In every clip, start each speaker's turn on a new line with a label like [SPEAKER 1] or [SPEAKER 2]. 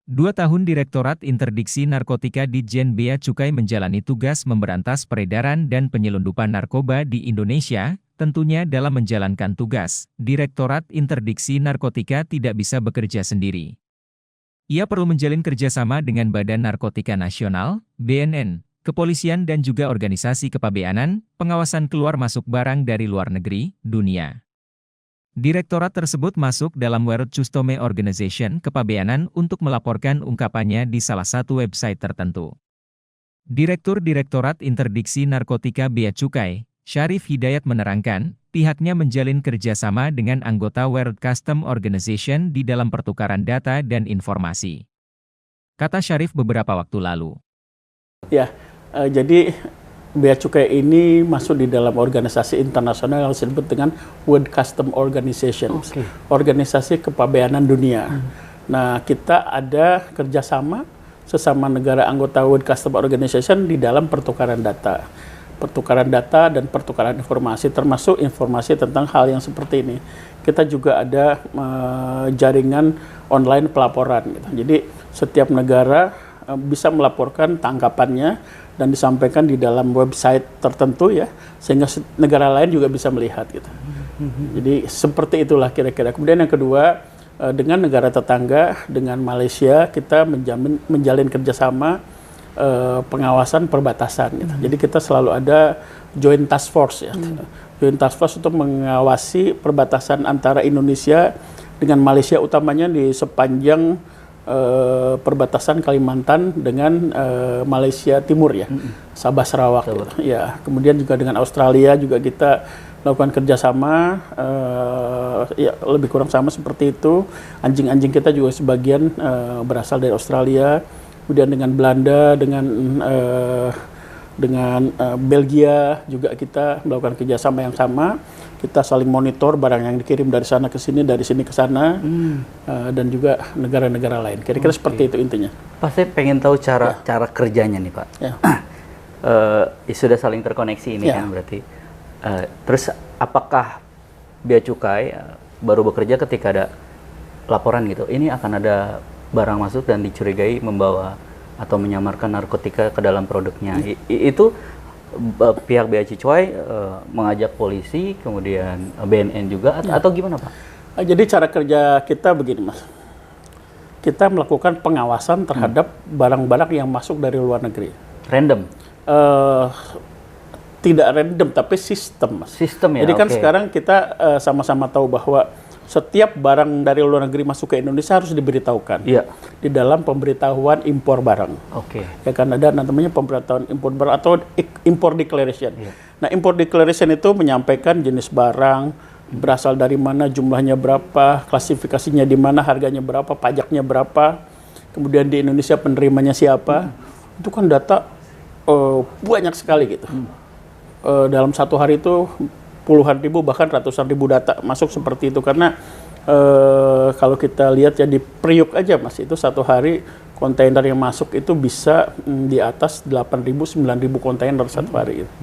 [SPEAKER 1] 2 tahun Direktorat Interdiksi Narkotika Ditjen Bea Cukai menjalani tugas memberantas peredaran dan penyelundupan narkoba di Indonesia. Tentunya dalam menjalankan tugas, Direktorat Interdiksi Narkotika tidak bisa bekerja sendiri. Ia perlu menjalin kerjasama dengan Badan Narkotika Nasional, BNN, kepolisian dan juga organisasi kepabeanan, pengawasan keluar masuk barang dari luar negeri, dunia. Direktorat tersebut masuk dalam World Customs Organization kepabeanan untuk melaporkan ungkapannya di salah satu website tertentu. Direktur Direktorat Interdiksi Narkotika Bea Cukai, Syarif Hidayat menerangkan, pihaknya menjalin kerjasama dengan anggota World Customs Organization di dalam pertukaran data dan informasi. Kata Syarif beberapa waktu lalu.
[SPEAKER 2] Ya, jadi Bea Cukai ini masuk di dalam organisasi internasional yang disebut dengan World Customs Organization, organisasi kepabeanan dunia. Nah, kita ada kerjasama sesama negara anggota World Customs Organization di dalam pertukaran data dan pertukaran informasi, termasuk informasi tentang hal yang seperti ini. Kita juga ada jaringan online pelaporan. Gitu. Jadi setiap negara bisa melaporkan tangkapannya dan disampaikan di dalam website tertentu ya, sehingga negara lain juga bisa melihat. Gitu. Jadi seperti itulah kira-kira. Kemudian yang kedua, dengan negara tetangga, dengan Malaysia, kita menjalin kerjasama pengawasan perbatasan. Gitu. Jadi kita selalu ada joint task force ya. Joint task force untuk mengawasi perbatasan antara Indonesia dengan Malaysia, utamanya di sepanjang perbatasan Kalimantan dengan Malaysia Timur ya, Sabah Sarawak. Gitu. Ya, kemudian juga dengan Australia juga kita melakukan kerjasama, ya lebih kurang sama seperti itu. Anjing-anjing kita juga sebagian berasal dari Australia. Kemudian dengan Belanda, dengan Belgia juga kita melakukan kerjasama yang sama. Kita saling monitor barang yang dikirim dari sana ke sini, dari sini ke sana, dan juga negara-negara lain. Kira-kira seperti itu intinya.
[SPEAKER 3] Pak, saya pengen tahu cara kerjanya nih Pak.
[SPEAKER 2] Ya.
[SPEAKER 3] Sudah saling terkoneksi ini kan berarti. Terus apakah Bea Cukai baru bekerja ketika ada laporan gitu? Ini akan ada barang masuk dan dicurigai membawa atau menyamarkan narkotika ke dalam produknya. Itu pihak Bea Cukai mengajak polisi, kemudian BNN juga, atau gimana Pak?
[SPEAKER 2] Jadi cara kerja kita begini Mas. Kita melakukan pengawasan terhadap barang-barang yang masuk dari luar negeri.
[SPEAKER 3] Random?
[SPEAKER 2] Tidak random, tapi sistem Mas.
[SPEAKER 3] Sistem ya?
[SPEAKER 2] Jadi kan sekarang kita sama-sama tahu bahwa setiap barang dari luar negeri masuk ke Indonesia harus diberitahukan di dalam pemberitahuan impor barang. Ya kan ada namanya pemberitahuan impor barang atau import declaration. Nah, import declaration itu menyampaikan jenis barang, berasal dari mana, jumlahnya berapa, klasifikasinya di mana, harganya berapa, pajaknya berapa, kemudian di Indonesia penerimanya siapa. Itu kan data banyak sekali gitu. Dalam satu hari itu puluhan ribu bahkan ratusan ribu data masuk seperti itu, karena kalau kita lihat ya di Priuk aja Mas, itu satu hari kontainer yang masuk itu bisa di atas 8.000 9.000 kontainer satu hari itu.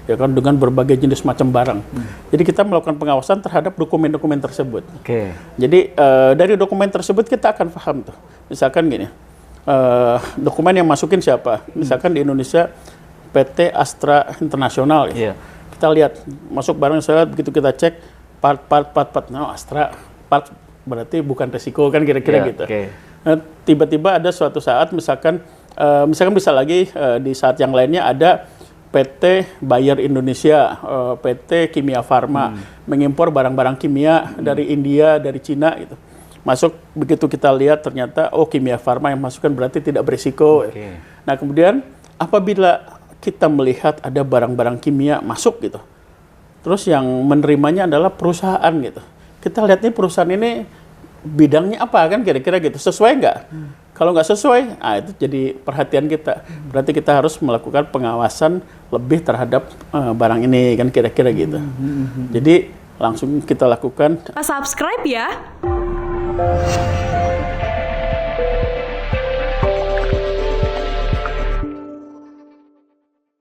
[SPEAKER 2] Ya kan, dengan berbagai jenis macam barang. Jadi kita melakukan pengawasan terhadap dokumen-dokumen tersebut. Jadi dari dokumen tersebut kita akan paham tuh. Misalkan gini, dokumen yang masukin siapa? Misalkan di Indonesia PT Astra Internasional ya. Kita lihat masuk barang, saya begitu kita cek part, no Astra part berarti bukan resiko kan, kira-kira gitu. Nah, tiba-tiba ada suatu saat misalkan bisa lagi di saat yang lainnya ada PT Bayer Indonesia, PT Kimia Farma mengimpor barang-barang kimia dari India, dari Cina gitu. Masuk, begitu kita lihat ternyata Kimia Farma yang masukkan berarti tidak berisiko. Nah, kemudian apabila kita melihat ada barang-barang kimia masuk gitu, terus yang menerimanya adalah perusahaan gitu, kita lihat nih perusahaan ini bidangnya apa kan, kira-kira gitu, sesuai nggak? Kalau nggak sesuai, itu jadi perhatian kita. Berarti kita harus melakukan pengawasan lebih terhadap barang ini kan, kira-kira gitu. Jadi langsung kita lakukan.
[SPEAKER 4] Subscribe ya.